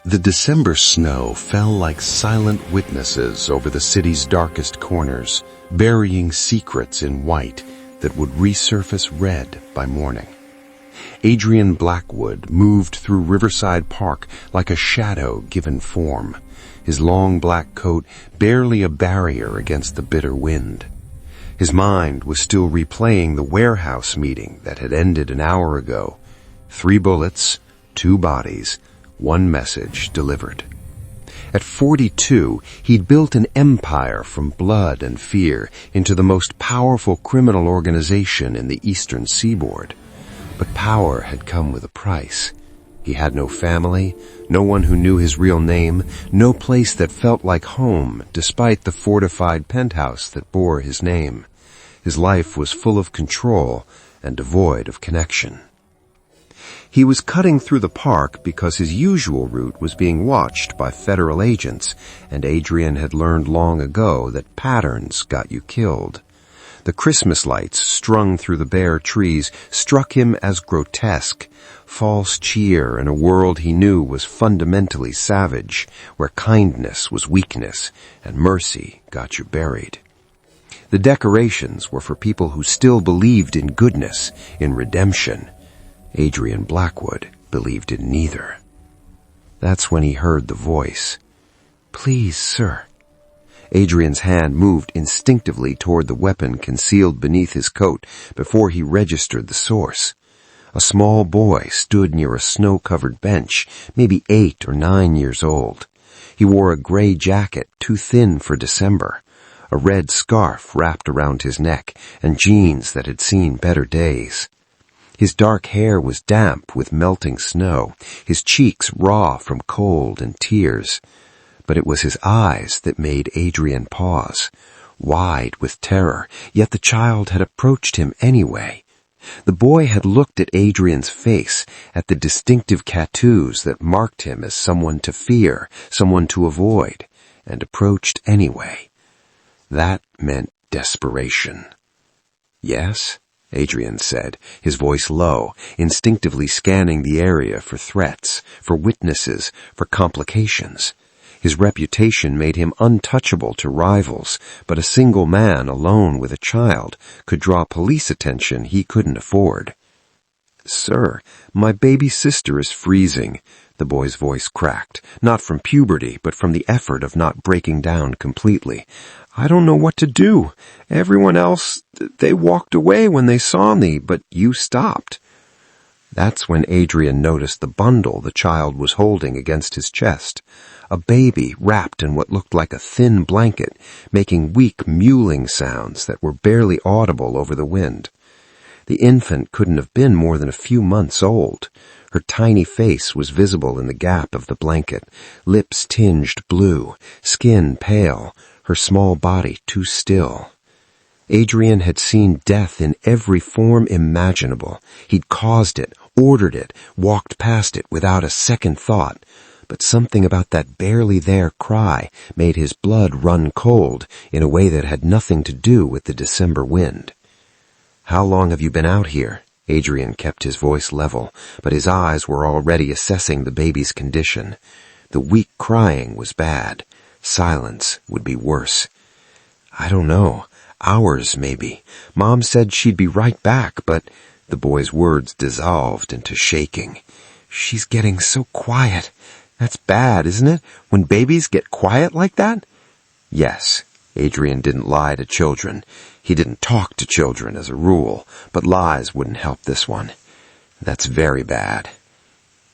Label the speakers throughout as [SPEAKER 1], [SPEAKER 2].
[SPEAKER 1] The December snow fell like silent witnesses over the city's darkest corners, burying secrets in white that would resurface red by morning. Adrian Blackwood moved through Riverside Park like a shadow given form, his long black coat barely a barrier against the bitter wind. His mind was still replaying the warehouse meeting that had ended an hour ago. 3 bullets, 2 bodies, 1 message delivered. At 42, he'd built an empire from blood and fear into the most powerful criminal organization in the eastern seaboard. But power had come with a price. He had no family, no one who knew his real name, no place that felt like home despite the fortified penthouse that bore his name. His life was full of control and devoid of connection. He was cutting through the park because his usual route was being watched by federal agents, and Adrian had learned long ago that patterns got you killed. The Christmas lights strung through the bare trees struck him as grotesque, false cheer in a world he knew was fundamentally savage, where kindness was weakness and mercy got you buried. The decorations were for people who still believed in goodness, in redemption. Adrian Blackwood believed in neither. That's when he heard the voice. "Please, sir." Adrian's hand moved instinctively toward the weapon concealed beneath his coat before he registered the source. A small boy stood near a snow-covered bench, maybe 8 or 9 years old. He wore a gray jacket too thin for December, a red scarf wrapped around his neck, and jeans that had seen better days. His dark hair was damp with melting snow, his cheeks raw from cold and tears. But it was his eyes that made Adrian pause, wide with terror, yet the child had approached him anyway. The boy had looked at Adrian's face, at the distinctive tattoos that marked him as someone to fear, someone to avoid, and approached anyway. That meant desperation. "Yes?" Adrian said, his voice low, instinctively scanning the area for threats, for witnesses, for complications. His reputation made him untouchable to rivals, but a single man alone with a child could draw police attention he couldn't afford. "Sir, my baby sister is freezing," the boy's voice cracked, not from puberty, but from the effort of not breaking down completely. "I don't know what to do. Everyone else, they walked away when they saw me, but you stopped." That's when Adrian noticed the bundle the child was holding against his chest. A baby wrapped in what looked like a thin blanket, making weak mewling sounds that were barely audible over the wind. The infant couldn't have been more than a few months old. Her tiny face was visible in the gap of the blanket, lips tinged blue, skin pale, her small body too still. Adrian had seen death in every form imaginable. He'd caused it, ordered it, walked past it without a second thought. But something about that barely there cry made his blood run cold in a way that had nothing to do with the December wind. "How long have you been out here?" Adrian kept his voice level, but his eyes were already assessing the baby's condition. The weak crying was bad. Silence would be worse. "I don't know. Hours, maybe. Mom said she'd be right back, but..." The boy's words dissolved into shaking. "She's getting so quiet. That's bad, isn't it? When babies get quiet like that?" "Yes." Adrian didn't lie to children. He didn't talk to children as a rule, but lies wouldn't help this one. "That's very bad."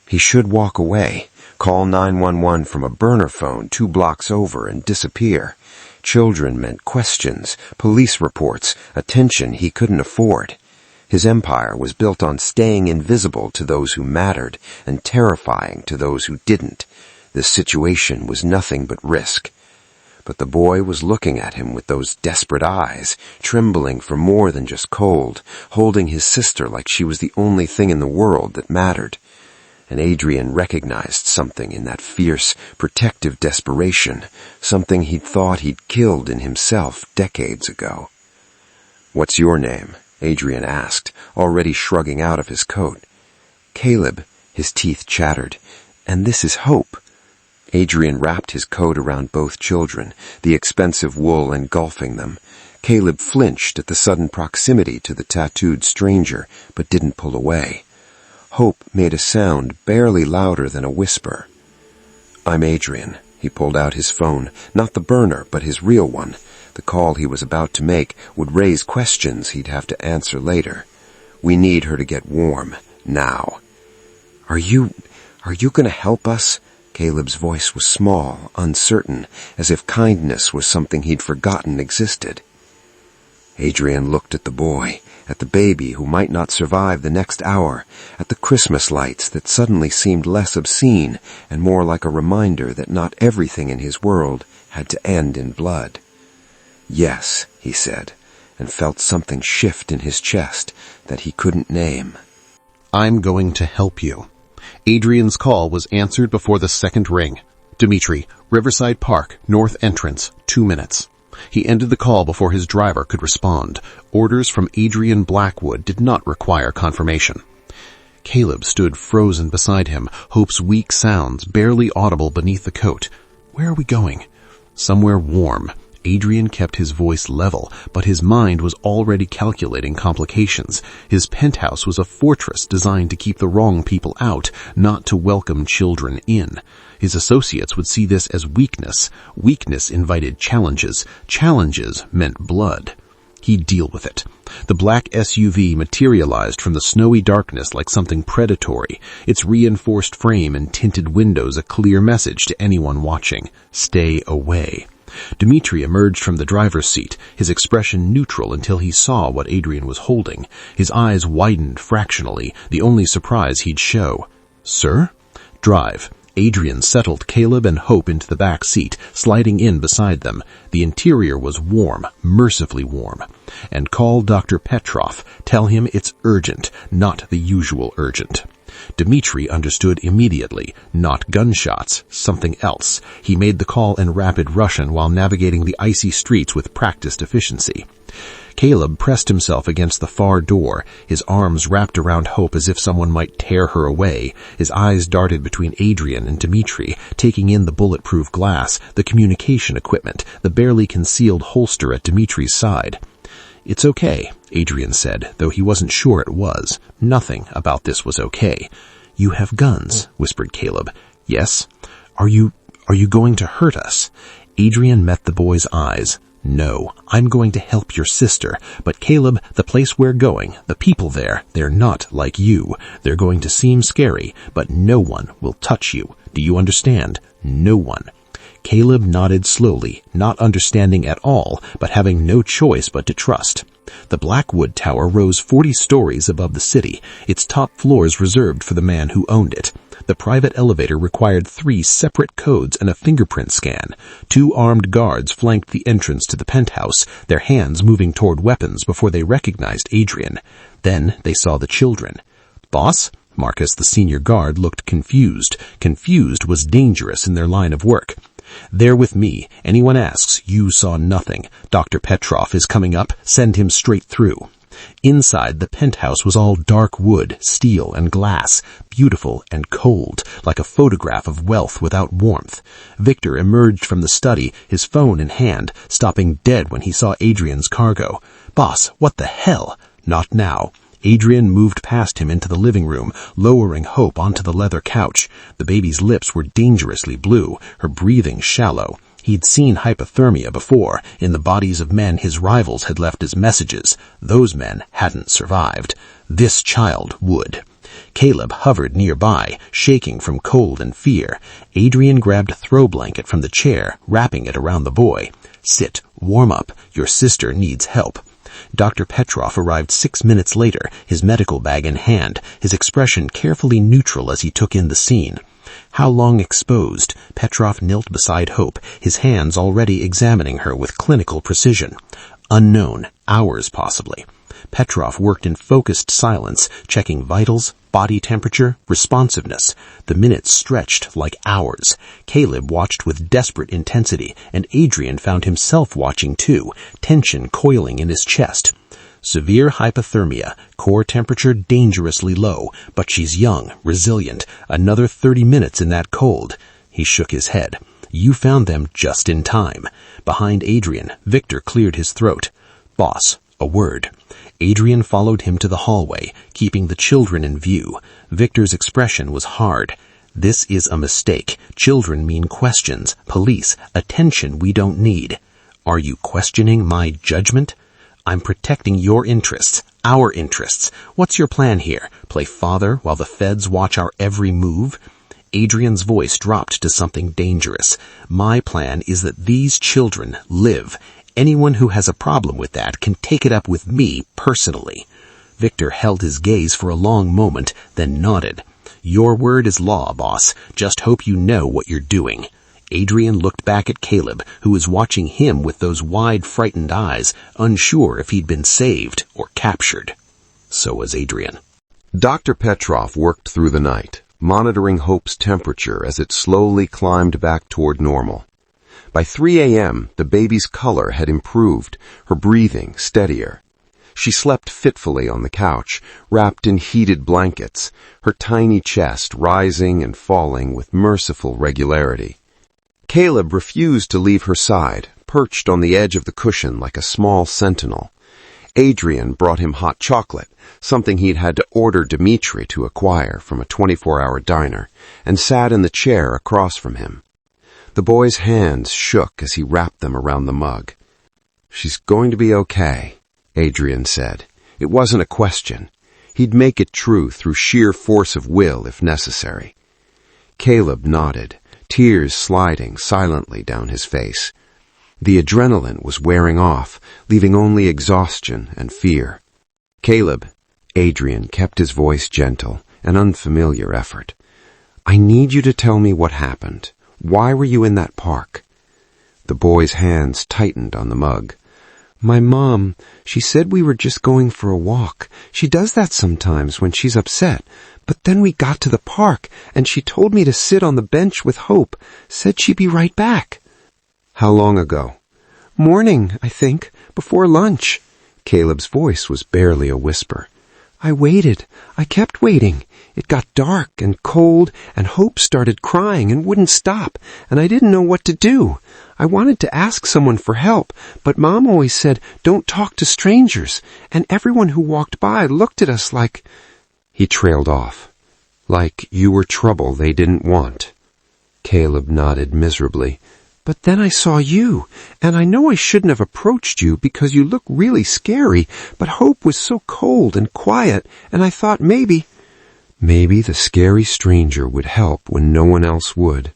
[SPEAKER 1] He should walk away, call 911 from a burner phone 2 blocks over and disappear. Children meant questions, police reports, attention he couldn't afford. His empire was built on staying invisible to those who mattered and terrifying to those who didn't. This situation was nothing but risk. But the boy was looking at him with those desperate eyes, trembling for more than just cold, holding his sister like she was the only thing in the world that mattered. And Adrian recognized something in that fierce, protective desperation, something he'd thought he'd killed in himself decades ago. "What's your name?" Adrian asked, already shrugging out of his coat. "Caleb," his teeth chattered, "and this is Hope."
[SPEAKER 2] Adrian wrapped his coat around both children, the expensive wool engulfing them. Caleb flinched at the sudden proximity to the tattooed stranger, but didn't pull away. Hope made a sound barely louder than a whisper. "I'm Adrian." He pulled out his phone, not the burner, but his real one. The call he was about to make would raise questions he'd have to answer later. "We need her to get warm, now." Are you going to help us?" Caleb's voice was small, uncertain, as if kindness was something he'd forgotten existed. Adrian looked at the boy, at the baby who might not survive the next hour, at the Christmas lights that suddenly seemed less obscene and more like a reminder that not everything in his world had to end in blood. "Yes," he said, and felt something shift in his chest that he couldn't name.
[SPEAKER 1] "I'm going to help you." Adrian's call was answered before the second ring. "Dimitri, Riverside Park, North Entrance, 2 minutes." He ended the call before his driver could respond. Orders from Adrian Blackwood did not require confirmation. Caleb stood frozen beside him, Hope's weak sounds barely audible beneath the coat. "Where are we going?" "Somewhere warm." Adrian kept his voice level, but his mind was already calculating complications. His penthouse was a fortress designed to keep the wrong people out, not to welcome children in. His associates would see this as weakness. Weakness invited challenges. Challenges meant blood. He'd deal with it. The black SUV materialized from the snowy darkness like something predatory, its reinforced frame and tinted windows a clear message to anyone watching: stay away. Dimitri emerged from the driver's seat, his expression neutral until he saw what Adrian was holding. His eyes widened fractionally, the only surprise he'd show. "Sir?" "Drive." Adrian settled Caleb and Hope into the back seat, sliding in beside them. The interior was warm, mercifully warm. "And call Dr. Petrov. Tell him it's urgent, not the usual urgent." Dimitri understood immediately. Not gunshots, something else. He made the call in rapid Russian while navigating the icy streets with practiced efficiency. Caleb pressed himself against the far door, his arms wrapped around Hope as if someone might tear her away. His eyes darted between Adrian and Dimitri, taking in the bulletproof glass, the communication equipment, the barely concealed holster at Dimitri's side. "It's okay," Adrian said, though he wasn't sure it was. Nothing about this was okay. "You have guns," whispered Caleb. "Yes." Are you going to hurt us?" Adrian met the boy's eyes. "No, I'm going to help your sister. But Caleb, the place we're going, the people there, they're not like you. They're going to seem scary, but no one will touch you. Do you understand? No one." Caleb nodded slowly, not understanding at all, but having no choice but to trust. The Blackwood Tower rose 40 stories above the city, its top floors reserved for the man who owned it. The private elevator required 3 separate codes and a fingerprint scan. 2 armed guards flanked the entrance to the penthouse, their hands moving toward weapons before they recognized Adrian. Then they saw the children. "Boss?" Marcus, the senior guard, looked confused. Confused was dangerous in their line of work. "They're with me. Anyone asks, you saw nothing. Dr. Petrov is coming up. Send him straight through." Inside, the penthouse was all dark wood, steel, and glass, beautiful and cold, like a photograph of wealth without warmth. Victor emerged from the study, his phone in hand, stopping dead when he saw Adrian's cargo. "Boss, what the hell?" "Not now." Adrian moved past him into the living room, lowering Hope onto the leather couch. The baby's lips were dangerously blue, her breathing shallow. He'd seen hypothermia before, in the bodies of men his rivals had left as messages. Those men hadn't survived. This child would. Caleb hovered nearby, shaking from cold and fear. Adrian grabbed a throw blanket from the chair, wrapping it around the boy. "Sit, warm up. Your sister needs help." Dr. Petrov arrived 6 minutes later, his medical bag in hand, his expression carefully neutral as he took in the scene. "How long exposed?" Petrov knelt beside Hope, his hands already examining her with clinical precision. "Unknown. Hours, possibly." Petrov worked in focused silence, checking vitals, body temperature, responsiveness. The minutes stretched like hours. Caleb watched with desperate intensity, and Adrian found himself watching too, tension coiling in his chest. "Severe hypothermia, core temperature dangerously low, but she's young, resilient. Another 30 minutes in that cold."
[SPEAKER 3] He shook his head. You found them just in time. Behind Adrian, Victor cleared his throat. Boss, a word. Adrian followed him to the hallway, keeping the children in view. Victor's expression was hard. This is a mistake. Children mean questions, police, attention we don't need. Are you questioning my judgment? I'm protecting your interests, our interests. What's your plan here? Play father while the feds watch our every move? Adrian's voice dropped to something dangerous. My plan is that these children live. Anyone who has a problem with that can take it up with me personally. Victor held his gaze for a long moment, then nodded. Your word is law, boss. Just hope you know what you're doing. Adrian looked back at Caleb, who was watching him with those wide, frightened eyes, unsure if he'd been saved or captured. So was Adrian.
[SPEAKER 1] Dr. Petrov worked through the night, monitoring Hope's temperature as it slowly climbed back toward normal. By 3 a.m., the baby's color had improved, her breathing steadier. She slept fitfully on the couch, wrapped in heated blankets, her tiny chest rising and falling with merciful regularity. Caleb refused to leave her side, perched on the edge of the cushion like a small sentinel. Adrian brought him hot chocolate, something he'd had to order Dmitri to acquire from a 24-hour diner, and sat in the chair across from him. The boy's hands shook as he wrapped them around the mug. She's going to be okay, Adrian said. It wasn't a question. He'd make it true through sheer force of will if necessary. Caleb nodded, tears sliding silently down his face. The adrenaline was wearing off, leaving only exhaustion and fear. Caleb, Adrian kept his voice gentle, an unfamiliar effort. I need you to tell me what happened. Why were you in that park? The boy's hands tightened on the mug. My mom, she said we were just going for a walk. She does that sometimes when she's upset. But then we got to the park, and she told me to sit on the bench with Hope, said she'd be right back. How long ago? Morning, I think, before lunch. Caleb's voice was barely a whisper. I waited. I kept waiting. It got dark and cold, and Hope started crying and wouldn't stop, and I didn't know what to do. I wanted to ask someone for help, but Mom always said, don't talk to strangers, and everyone who walked by looked at us like... He trailed off. Like you were trouble they didn't want. Caleb nodded miserably. But then I saw you, and I know I shouldn't have approached you because you look really scary, but Hope was so cold and quiet, and I thought maybe the scary stranger would help when no one else would.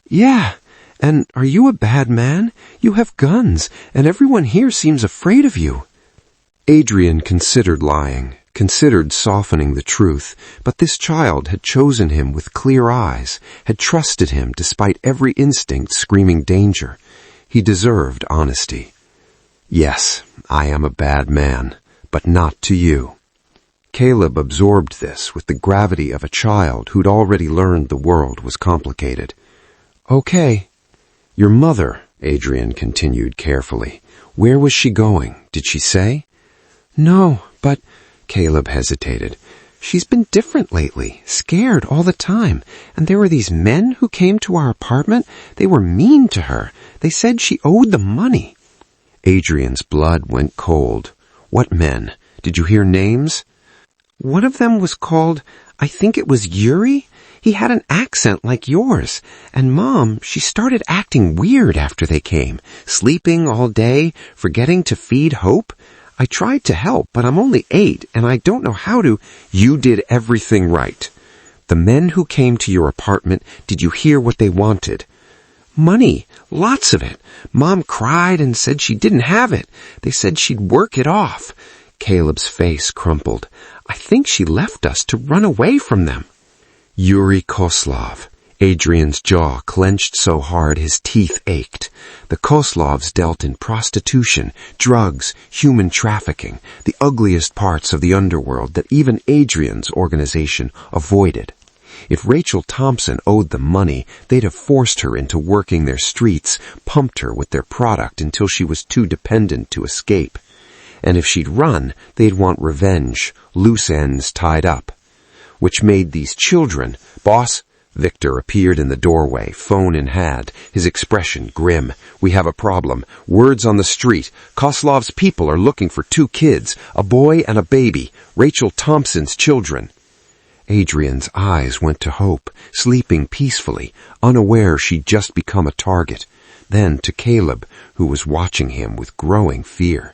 [SPEAKER 1] Yeah, and are you a bad man? You have guns, and everyone here seems afraid of you. Adrian considered lying, considered softening the truth, but this child had chosen him with clear eyes, had trusted him despite every instinct screaming danger. He deserved honesty. Yes, I am a bad man, but not to you. Caleb absorbed this with the gravity of a child who'd already learned the world was complicated. Okay. Your mother, Adrian continued carefully. Where was she going? Did she say? No, but... Caleb hesitated. She's been different lately, scared all the time. And there were these men who came to our apartment. They were mean to her. They said she owed them money. Adrian's blood went cold. What men? Did you hear names? One of them was called, I think it was Yuri. He had an accent like yours. And Mom, she started acting weird after they came, sleeping all day, forgetting to feed Hope. I tried to help, but I'm only 8, and I don't know how to... You did everything right. The men who came to your apartment, did you hear what they wanted? Money, lots of it. Mom cried and said she didn't have it. They said she'd work it off. Caleb's face crumpled. I think she left us to run away from them. Yuri Koslov. Adrian's jaw clenched so hard his teeth ached. The Koslovs dealt in prostitution, drugs, human trafficking, the ugliest parts of the underworld that even Adrian's organization avoided. If Rachel Thompson owed them money, they'd have forced her into working their streets, pumped her with their product until she was too dependent to escape. And if she'd run, they'd want revenge, loose ends tied up. Which made these children, boss,
[SPEAKER 2] Victor appeared in the doorway, phone in hand, his expression grim. "We have a problem. Words on the street. Koslov's people are looking for 2 kids, a boy and a baby, Rachel Thompson's children." Adrian's eyes went to Hope, sleeping peacefully, unaware she'd just become a target. Then to Caleb, who was watching him with growing fear.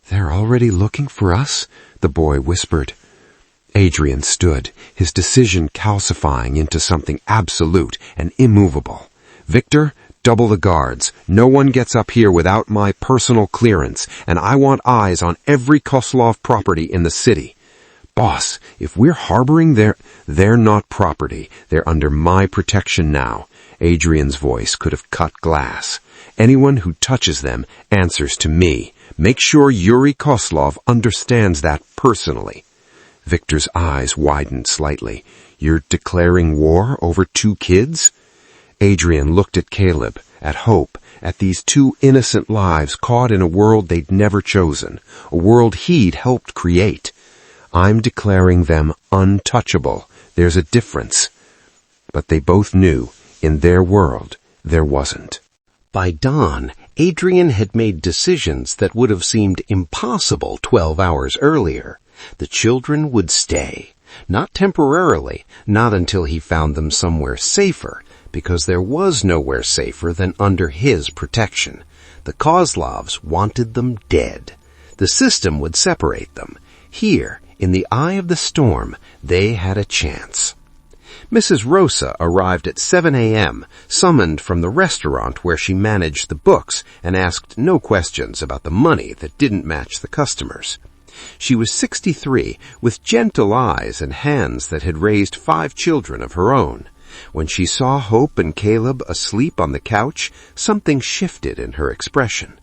[SPEAKER 2] "They're already looking for us?" the boy whispered. Adrian stood, his decision calcifying into something absolute and immovable. "Victor, double the guards. No one gets up here without my personal clearance, and I want eyes on every Koslov property in the city." "Boss, if we're harboring they're not property. They're under my protection now." Adrian's voice could have cut glass. "Anyone who touches them answers to me. Make sure Yuri Koslov understands that personally." Victor's eyes widened slightly. "You're declaring war over 2 kids?" Adrian looked at Caleb, at Hope, at these 2 innocent lives caught in a world they'd never chosen, a world he'd helped create. "I'm declaring them untouchable. There's a difference." But they both knew, in their world, there wasn't. By dawn, Adrian had made decisions that would have seemed impossible 12 hours earlier. The children would stay. Not temporarily, not until he found them somewhere safer, because there was nowhere safer than under his protection. The Koslovs wanted them dead. The system would separate them. Here, in the eye of the storm, they had a chance. Mrs. Rosa arrived at 7 a.m., summoned from the restaurant where she managed the books, and asked no questions about the money that didn't match the customers. She was 63, with gentle eyes and hands that had raised 5 children of her own. When she saw Hope and Caleb asleep on the couch, something shifted in her expression.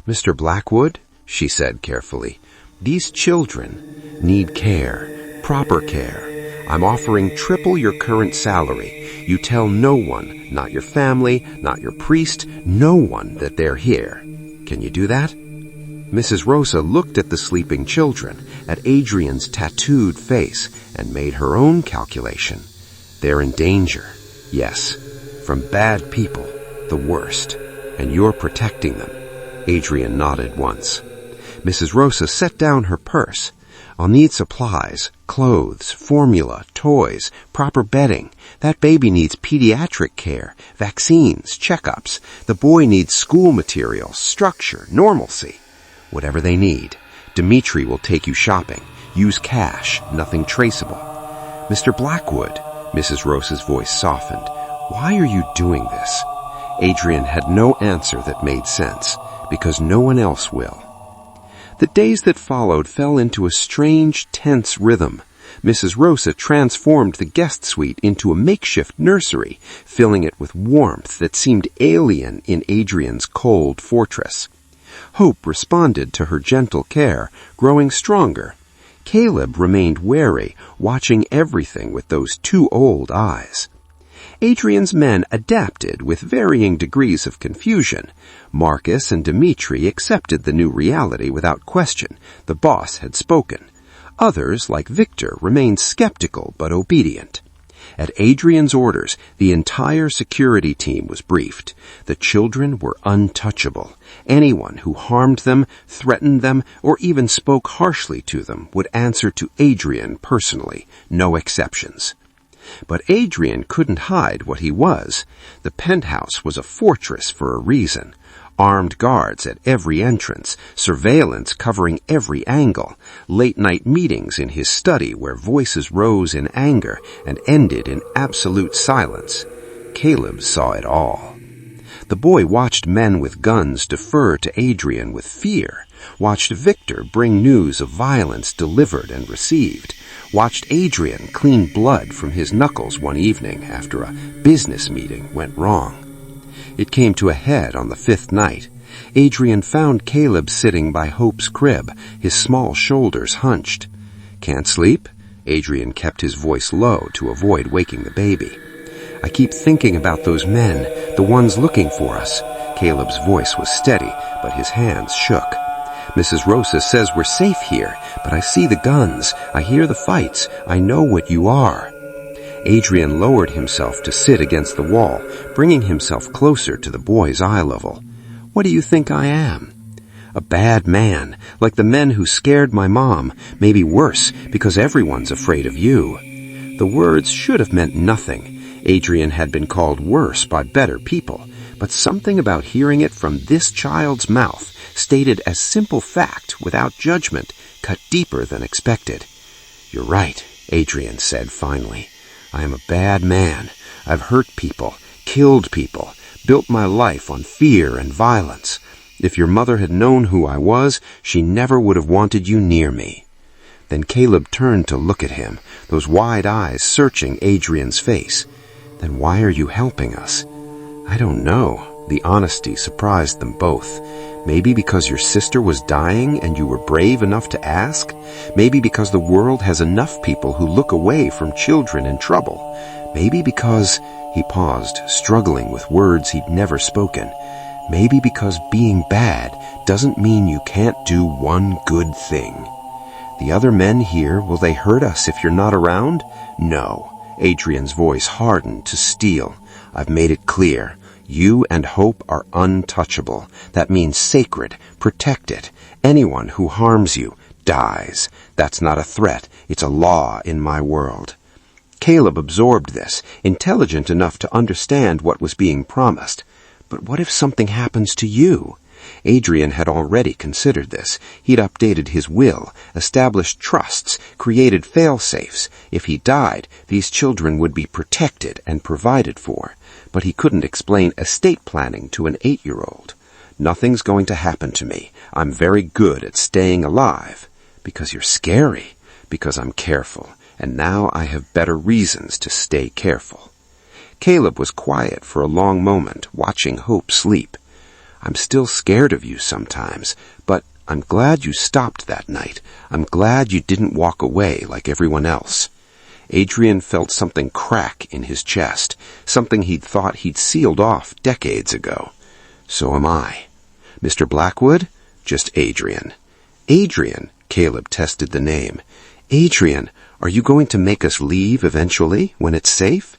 [SPEAKER 2] "Mr. Blackwood," she said carefully, "these children need care, proper care. I'm offering triple your current salary. You tell no one, not your family, not your priest, no one that they're here. Can you do that?" Mrs. Rosa looked at the sleeping children, at Adrian's tattooed face, and made her own calculation. "They're in danger, yes, from bad people, the worst, and you're protecting them." Adrian nodded once. Mrs. Rosa set down her purse. "I'll need supplies, clothes, formula, toys, proper bedding. That baby needs pediatric care, vaccines, checkups. The boy needs school materials, structure, normalcy. Whatever they need. Dmitri will take you shopping. Use cash, nothing traceable." "Mr. Blackwood," Mrs. Rosa's voice softened, "why are you doing this?" Adrian had no answer that made sense, because no one else will. The days that followed fell into a strange, tense rhythm. Mrs. Rosa transformed the guest suite into a makeshift nursery, filling it with warmth that seemed alien in Adrian's cold fortress. Hope responded to her gentle care, growing stronger. Caleb remained wary, watching everything with those 2 old eyes. Adrian's men adapted with varying degrees of confusion. Marcus and Dmitri accepted the new reality without question. The boss had spoken. Others, like Victor, remained skeptical but obedient. At Adrian's orders, the entire security team was briefed. The children were untouchable. Anyone who harmed them, threatened them, or even spoke harshly to them would answer to Adrian personally, no exceptions. But Adrian couldn't hide what he was. The penthouse was a fortress for a reason. Armed guards at every entrance, surveillance covering every angle, late-night meetings in his study where voices rose in anger and ended in absolute silence. Caleb saw it all. The boy watched men with guns defer to Adrian with fear, watched Victor bring news of violence delivered and received, watched Adrian clean blood from his knuckles one evening after a business meeting went wrong. It came to a head on the 5th night. Adrian found Caleb sitting by Hope's crib, his small shoulders hunched. "Can't sleep?" Adrian kept his voice low to avoid waking the baby. "I keep thinking about those men, the ones looking for us." Caleb's voice was steady, but his hands shook. "Mrs. Rosa says we're safe here, but I see the guns, I hear the fights, I know what you are." Adrian lowered himself to sit against the wall, bringing himself closer to the boy's eye level. "What do you think I am?" "A bad man, like the men who scared my mom, maybe worse, because everyone's afraid of you." The words should have meant nothing. Adrian had been called worse by better people, but something about hearing it from this child's mouth, stated as simple fact without judgment, cut deeper than expected. "You're right," Adrian said finally. "I am a bad man. I've hurt people, killed people, built my life on fear and violence. If your mother had known who I was, she never would have wanted you near me." Then Caleb turned to look at him, those wide eyes searching Adrian's face. "Then why are you helping us?" "I don't know." The honesty surprised them both. Maybe because your sister was dying and you were brave enough to ask? Maybe because the world has enough people who look away from children in trouble? Maybe because... He paused, struggling with words he'd never spoken. Maybe because being bad doesn't mean you can't do one good thing. "The other men here, will they hurt us if you're not around?" "No." Adrian's voice hardened to steel. "I've made it clear. You and Hope are untouchable. That means sacred, protected. Anyone who harms you dies. That's not a threat. It's a law in my world." Caleb absorbed this, intelligent enough to understand what was being promised. But what if something happens to you? Adrian had already considered this. He'd updated his will, established trusts, created fail-safes. If he died, these children would be protected and provided for. But he couldn't explain estate planning to an 8-year-old. "Nothing's going to happen to me. I'm very good at staying alive." "Because you're scary." "Because I'm careful. And now I have better reasons to stay careful." Caleb was quiet for a long moment, watching Hope sleep. "I'm still scared of you sometimes, but I'm glad you stopped that night. I'm glad you didn't walk away like everyone else." Adrian felt something crack in his chest, something he'd thought he'd sealed off decades ago. "So am I." "Mr. Blackwood?" "Just Adrian." "Adrian," Caleb tested the name. "Adrian, are you going to make us leave eventually, when it's safe?"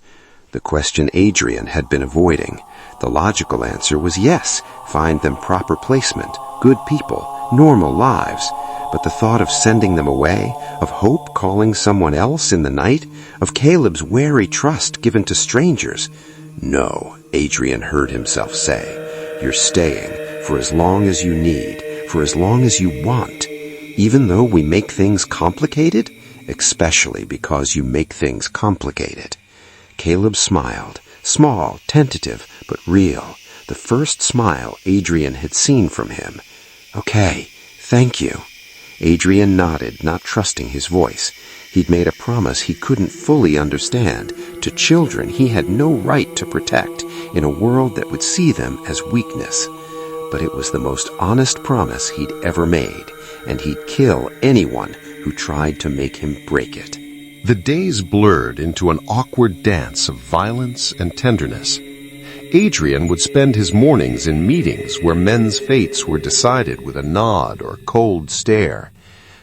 [SPEAKER 2] The question Adrian had been avoiding. The logical answer was yes, find them proper placement, good people, normal lives. But the thought of sending them away, of Hope calling someone else in the night, of Caleb's wary trust given to strangers. "No," Adrian heard himself say. "You're staying, for as long as you need, for as long as you want. Even though we make things complicated, especially because you make things complicated." Caleb smiled, small, tentative, but real. The first smile Adrian had seen from him. "Okay, thank you." Adrian nodded, not trusting his voice. He'd made a promise he couldn't fully understand to children he had no right to protect in a world that would see them as weakness. But it was the most honest promise he'd ever made, and he'd kill anyone who tried to make him break it.
[SPEAKER 1] The days blurred into an awkward dance of violence and tenderness. Adrian would spend his mornings in meetings where men's fates were decided with a nod or cold stare,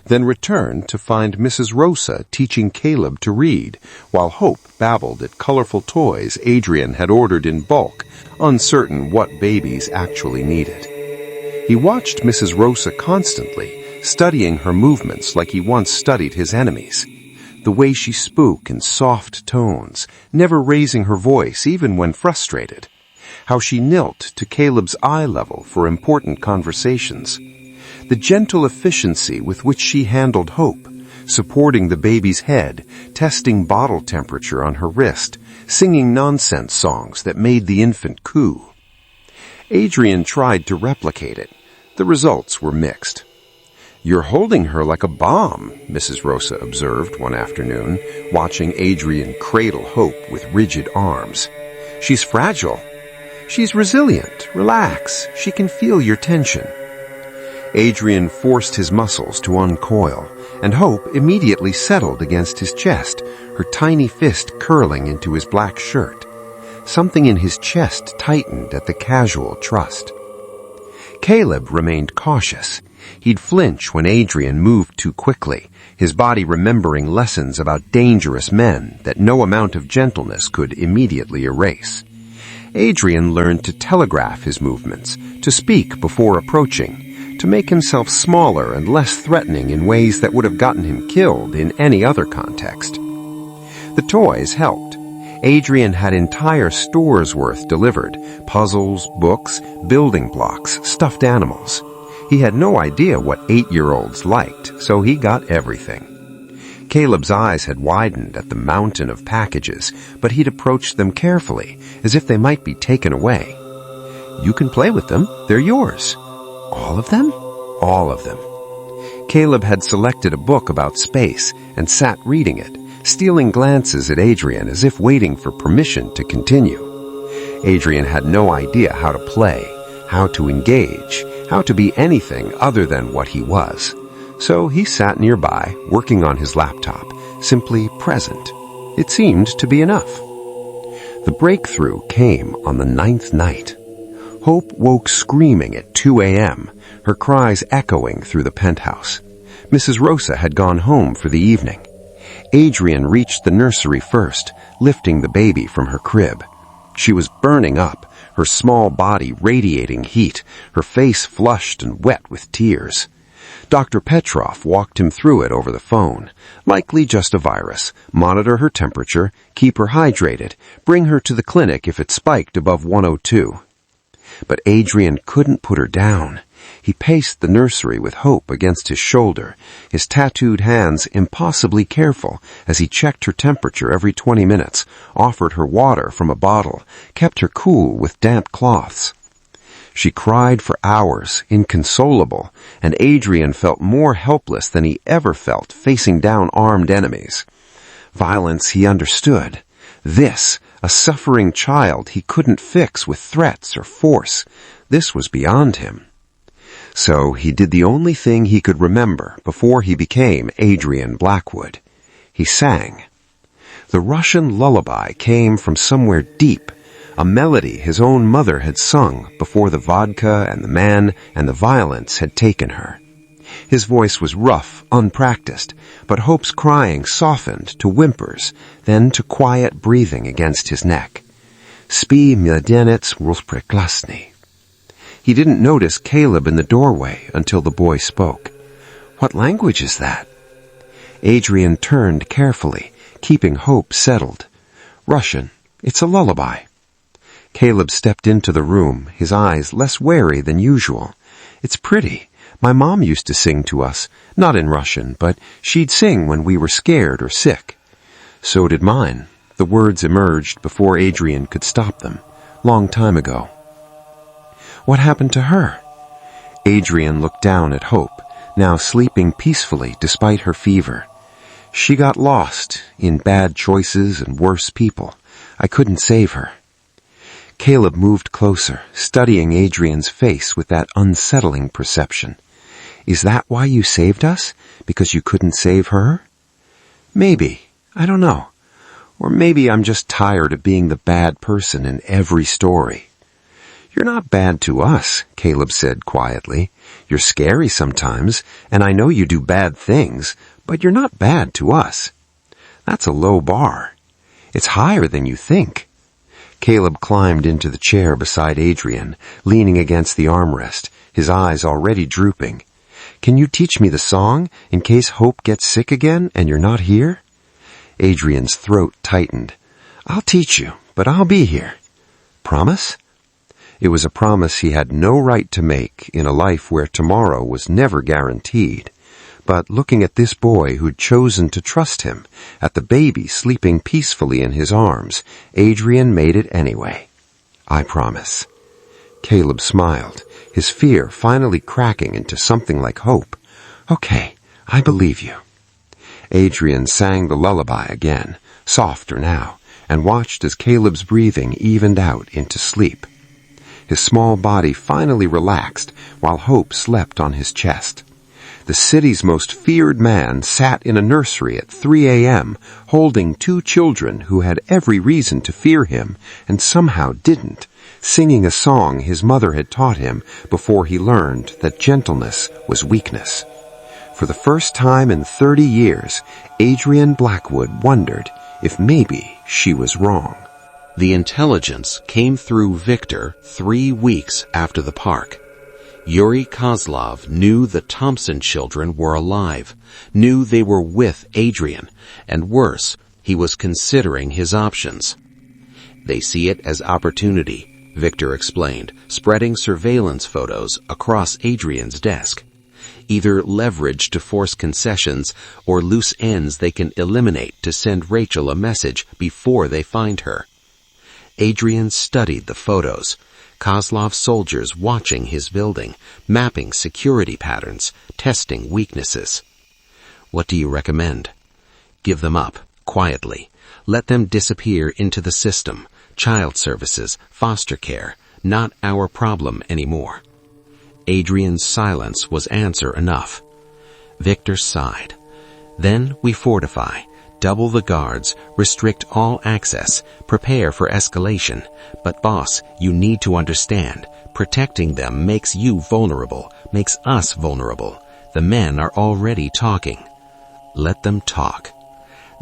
[SPEAKER 1] then return to find Mrs. Rosa teaching Caleb to read, while Hope babbled at colorful toys Adrian had ordered in bulk, uncertain what babies actually needed. He watched Mrs. Rosa constantly, studying her movements like he once studied his enemies. The way she spoke in soft tones, never raising her voice even when frustrated. How she knelt to Caleb's eye level for important conversations. The gentle efficiency with which she handled Hope, supporting the baby's head, testing bottle temperature on her wrist, singing nonsense songs that made the infant coo. Adrian tried to replicate it. The results were mixed. "You're holding her like a bomb," Mrs. Rosa observed one afternoon, watching Adrian cradle Hope with rigid arms. "She's fragile." "She's resilient. Relax. She can feel your tension." Adrian forced his muscles to uncoil, and Hope immediately settled against his chest, her tiny fist curling into his black shirt. Something in his chest tightened at the casual trust. Caleb remained cautious.
[SPEAKER 2] He'd flinch when Adrian moved too quickly, his body remembering lessons about dangerous men that no amount of gentleness could immediately erase. Adrian learned to telegraph his movements, to speak before approaching, to make himself smaller and less threatening in ways that would have gotten him killed in any other context. The toys helped. Adrian had entire stores worth delivered, puzzles, books, building blocks, stuffed animals. He had no idea what 8-year-olds liked, so he got everything. Caleb's eyes had widened at the mountain of packages, but he'd approached them carefully, as if they might be taken away. You can play with them, they're yours. All of them? All of them. Caleb had selected a book about space and sat reading it, stealing glances at Adrian as if waiting for permission to continue. Adrian had no idea how to play, how to engage, how to be anything other than what he was. So he sat nearby, working on his laptop, simply present. It seemed to be enough. The breakthrough came on the 9th night. Hope woke screaming at 2 a.m., her cries echoing through the penthouse. Mrs. Rosa had gone home for the evening. Adrian reached the nursery first, lifting the baby from her crib. She was burning up, her small body radiating heat, her face flushed and wet with tears. Dr. Petrov walked him through it over the phone. Likely just a virus. Monitor her temperature, keep her hydrated, bring her to the clinic if it spiked above 102. But Adrian couldn't put her down. He paced the nursery with Hope against his shoulder, his tattooed hands impossibly careful as he checked her temperature every 20 minutes, offered her water from a bottle, kept her cool with damp cloths. She cried for hours, inconsolable, and Adrian felt more helpless than he ever felt facing down armed enemies. Violence he understood. This, a suffering child he couldn't fix with threats or force. This was beyond him. So he did the only thing he could remember before he became Adrian Blackwood. He sang. The Russian lullaby came from somewhere deep, a melody his own mother had sung before the vodka and the man and the violence had taken her. His voice was rough, unpracticed, but Hope's crying softened to whimpers, then to quiet breathing against his neck. Spi mladenets rozpreklasny. He didn't notice Caleb in the doorway until the boy spoke. What language is that? Adrian turned carefully, keeping Hope settled. Russian. It's a lullaby. Caleb stepped into the room, his eyes less wary than usual. It's pretty. My mom used to sing to us, not in Russian, but she'd sing when we were scared or sick. So did mine. The words emerged before Adrian could stop them, long time ago. What happened to her? Adrian looked down at Hope, now sleeping peacefully despite her fever. She got lost in bad choices and worse people. I couldn't save her. Caleb moved closer, studying Adrian's face with that unsettling perception. Is that why you saved us? Because you couldn't save her? Maybe. I don't know. Or maybe I'm just tired of being the bad person in every story. You're not bad to us, Caleb said quietly. You're scary sometimes, and I know you do bad things, but you're not bad to us. That's a low bar. It's higher than you think. Caleb climbed into the chair beside Adrian, leaning against the armrest, his eyes already drooping. Can you teach me the song, in case Hope gets sick again and you're not here? Adrian's throat tightened. I'll teach you, but I'll be here. Promise? It was a promise he had no right to make in a life where tomorrow was never guaranteed. But looking at this boy who'd chosen to trust him, at the baby sleeping peacefully in his arms, Adrian made it anyway. I promise. Caleb smiled, his fear finally cracking into something like hope. Okay, I believe you. Adrian sang the lullaby again, softer now, and watched as Caleb's breathing evened out into sleep. His small body finally relaxed while Hope slept on his chest. The city's most feared man sat in a nursery at 3 a.m., holding 2 children who had every reason to fear him and somehow didn't, singing a song his mother had taught him before he learned that gentleness was weakness. For the first time in 30 years, Adrian Blackwood wondered if maybe she was wrong.
[SPEAKER 3] The intelligence came through Victor 3 weeks after the park. Yuri Kozlov knew the Thompson children were alive, knew they were with Adrian, and worse, he was considering his options. They see it as opportunity, Victor explained, spreading surveillance photos across Adrian's desk. Either leverage to force concessions or loose ends they can eliminate to send Rachel a message before they find her. Adrian studied the photos. Kozlov soldiers watching his building, mapping security patterns, testing weaknesses. What do you recommend? Give them up, quietly. Let them disappear into the system. Child services, foster care, not our problem anymore. Adrian's silence was answer enough. Victor sighed. Then we fortify. Double the guards, restrict all access, prepare for escalation. But boss, you need to understand, protecting them makes you vulnerable, makes us vulnerable. The men are already talking. Let them talk.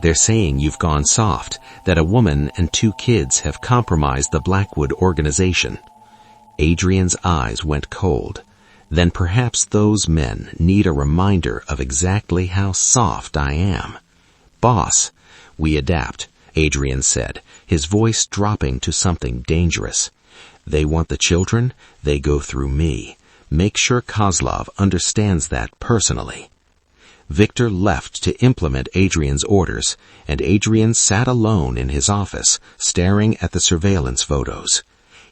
[SPEAKER 3] They're saying you've gone soft, that a woman and 2 kids have compromised the Blackwood organization. Adrian's eyes went cold. Then perhaps those men need a reminder of exactly how soft I am. Boss, we adapt, Adrian said, his voice dropping to something dangerous. They want the children, they go through me. Make sure Kozlov understands that personally. Victor left to implement Adrian's orders, and Adrian sat alone in his office, staring at the surveillance photos.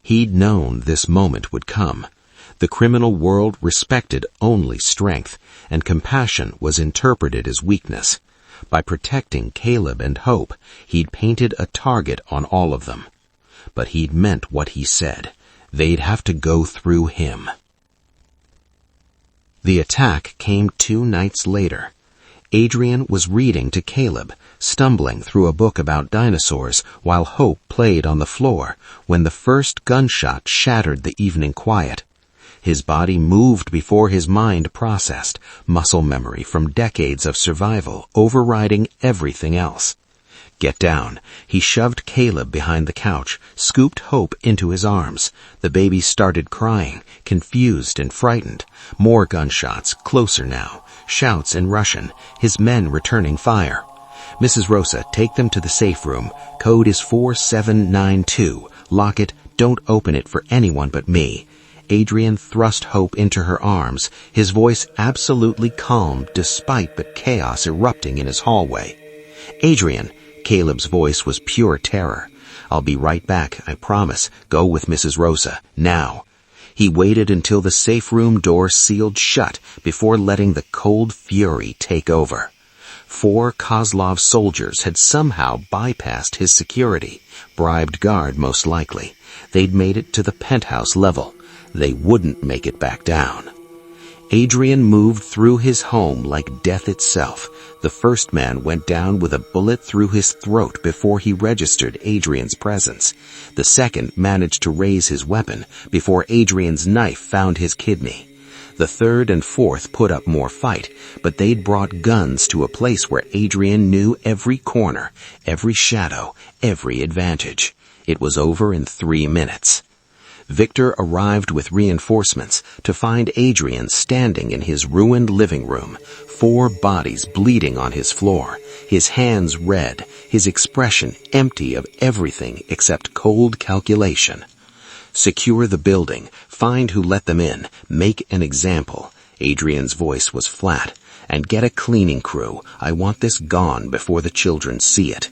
[SPEAKER 3] He'd known this moment would come. The criminal world respected only strength, and compassion was interpreted as weakness. By protecting Caleb and Hope, he'd painted a target on all of them. But he'd meant what he said. They'd have to go through him. The attack came 2 nights later. Adrian was reading to Caleb, stumbling through a book about dinosaurs while Hope played on the floor, when the first gunshot shattered the evening quiet. His body moved before his mind processed, muscle memory from decades of survival overriding everything else. Get down. He shoved Caleb behind the couch, scooped Hope into his arms. The baby started crying, confused and frightened. More gunshots, closer now. Shouts in Russian, his men returning fire. Mrs. Rosa, take them to the safe room. Code is 4792. Lock it. Don't open it for anyone but me. Adrian thrust Hope into her arms, his voice absolutely calm despite the chaos erupting in his hallway. Adrian, Caleb's voice was pure terror. I'll be right back, I promise. Go with Mrs. Rosa, now. He waited until the safe room door sealed shut before letting the cold fury take over. 4 Kozlov soldiers had somehow bypassed his security, bribed guard most likely. They'd made it to the penthouse level. They wouldn't make it back down. Adrian moved through his home like death itself. The first man went down with a bullet through his throat before he registered Adrian's presence. The second managed to raise his weapon before Adrian's knife found his kidney. The third and fourth put up more fight, but they'd brought guns to a place where Adrian knew every corner, every shadow, every advantage. It was over in 3 minutes. Victor arrived with reinforcements to find Adrian standing in his ruined living room, 4 bodies bleeding on his floor, his hands red, his expression empty of everything except cold calculation. Secure the building, find who let them in, make an example. Adrian's voice was flat. And get a cleaning crew. I want this gone before the children see it.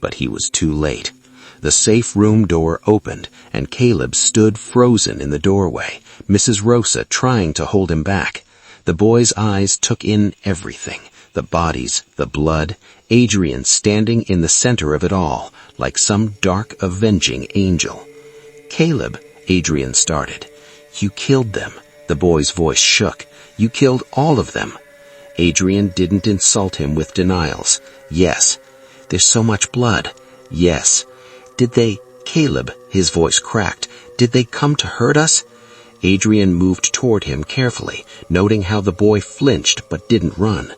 [SPEAKER 3] But he was too late. The safe room door opened, and Caleb stood frozen in the doorway, Mrs. Rosa trying to hold him back. The boy's eyes took in everything, the bodies, the blood, Adrian standing in the center of it all, like some dark avenging angel. Caleb, Adrian started. You killed them. The boy's voice shook. You killed all of them. Adrian didn't insult him with denials. Yes. There's so much blood. Yes. Did they, Caleb, his voice cracked, did they come to hurt us? Adrian moved toward him carefully, noting how the boy flinched but didn't run.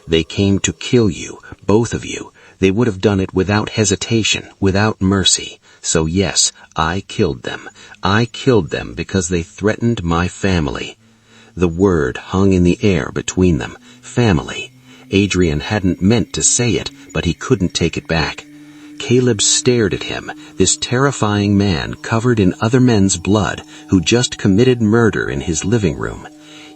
[SPEAKER 3] They came to kill you, both of you. They would have done it without hesitation, without mercy. So yes, I killed them. I killed them because they threatened my family. The word hung in the air between them. Family. Adrian hadn't meant to say it, but he couldn't take it back. Caleb stared at him, this terrifying man covered in other men's blood who just committed murder in his living room.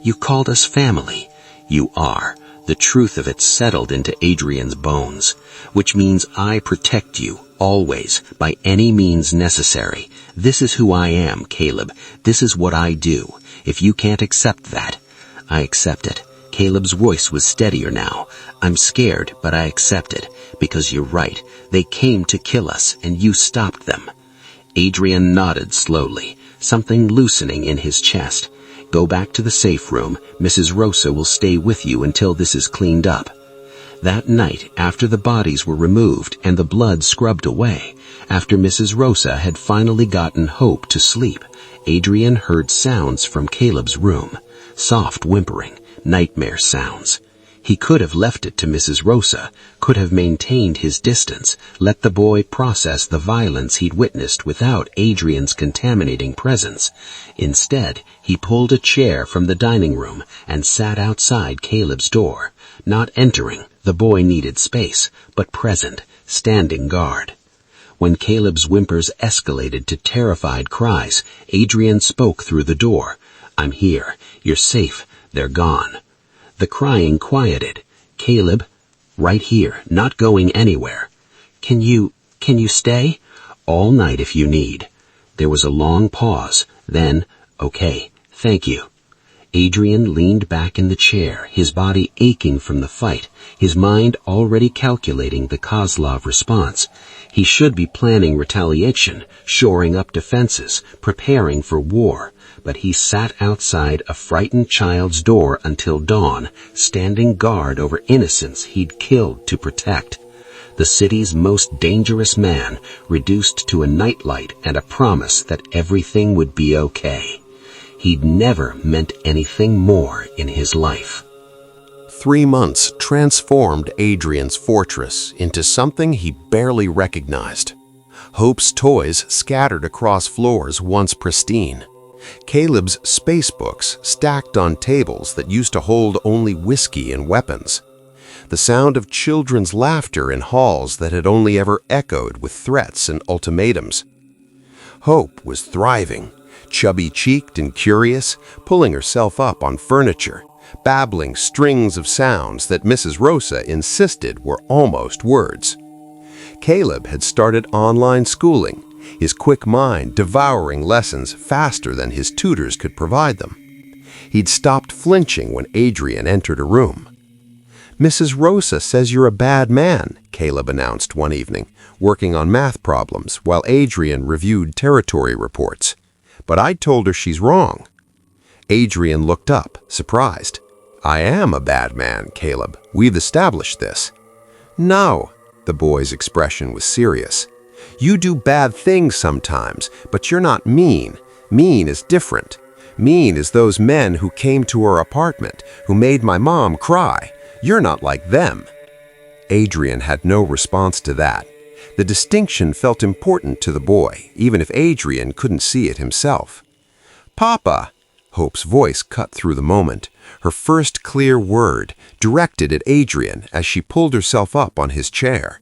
[SPEAKER 3] You called us family. You are. The truth of it settled into Adrian's bones, which means I protect you, always, by any means necessary. This is who I am, Caleb. This is what I do. If you can't accept that, I accept it. Caleb's voice was steadier now. I'm scared, but I accept it, because you're right. They came to kill us, and you stopped them. Adrian nodded slowly, something loosening in his chest. Go back to the safe room. Mrs. Rosa will stay with you until this is cleaned up. That night, after the bodies were removed and the blood scrubbed away, after Mrs. Rosa had finally gotten Hope to sleep, Adrian heard sounds from Caleb's room. Soft whimpering, nightmare sounds. He could have left it to Mrs. Rosa, could have maintained his distance, let the boy process the violence he'd witnessed without Adrian's contaminating presence. Instead, he pulled a chair from the dining room and sat outside Caleb's door. Not entering, the boy needed space, but present, standing guard. When Caleb's whimpers escalated to terrified cries, Adrian spoke through the door. I'm here. You're safe. They're gone. The crying quieted. Caleb, right here, not going anywhere. Can you stay? All night if you need. There was a long pause. Then, okay, thank you. Adrian leaned back in the chair, his body aching from the fight, his mind already calculating the Kozlov response. He should be planning retaliation, shoring up defenses, preparing for war. But he sat outside a frightened child's door until dawn, standing guard over innocents he'd killed to protect. The city's most dangerous man, reduced to a nightlight and a promise that everything would be okay. He'd never meant anything more in his life.
[SPEAKER 1] 3 months transformed Adrian's fortress into something he barely recognized. Hope's toys scattered across floors once pristine. Caleb's space books stacked on tables that used to hold only whiskey and weapons. The sound of children's laughter in halls that had only ever echoed with threats and ultimatums. Hope was thriving, chubby-cheeked and curious, pulling herself up on furniture, babbling strings of sounds that Mrs. Rosa insisted were almost words. Caleb had started online schooling, his quick mind devouring lessons faster than his tutors could provide them. He'd stopped flinching when Adrian entered a room. Mrs. Rosa says you're a bad man, Caleb announced one evening, working on math problems while Adrian reviewed territory reports. But I told her she's wrong. Adrian looked up, surprised. I am a bad man, Caleb. We've established this. No, the boy's expression was serious. You do bad things sometimes, but you're not mean. Mean is different. Mean is those men who came to our apartment, who made my mom cry. You're not like them. Adrian had no response to that. The distinction felt important to the boy, even if Adrian couldn't see it himself. Papa! Hope's voice cut through the moment, her first clear word, directed at Adrian as she pulled herself up on his chair.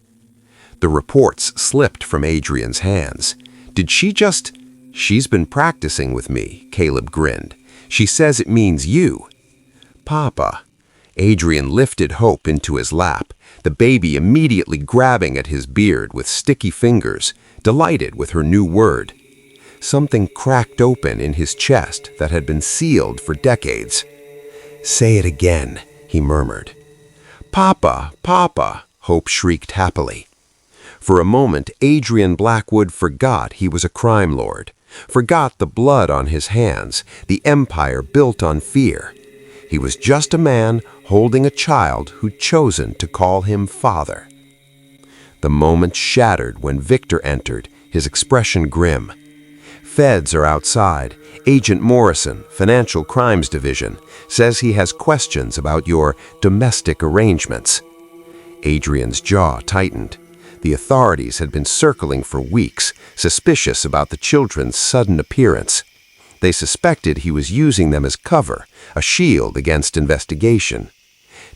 [SPEAKER 1] The reports slipped from Adrian's hands. Did she just... She's been practicing with me, Caleb grinned. She says it means you. Papa. Adrian lifted Hope into his lap, the baby immediately grabbing at his beard with sticky fingers, delighted with her new word. Something cracked open in his chest that had been sealed for decades. Say it again, he murmured. Papa, Papa, Hope shrieked happily. For a moment, Adrian Blackwood forgot he was a crime lord, forgot the blood on his hands, the empire built on fear.
[SPEAKER 2] He was just a man holding a child who'd chosen to call him father. The moment shattered when Victor entered, his expression grim. Feds are outside. Agent Morrison, Financial Crimes Division, says he has questions about your domestic arrangements. Adrian's jaw tightened. The authorities had been circling for weeks, suspicious about the children's sudden appearance. They suspected he was using them as cover, a shield against investigation.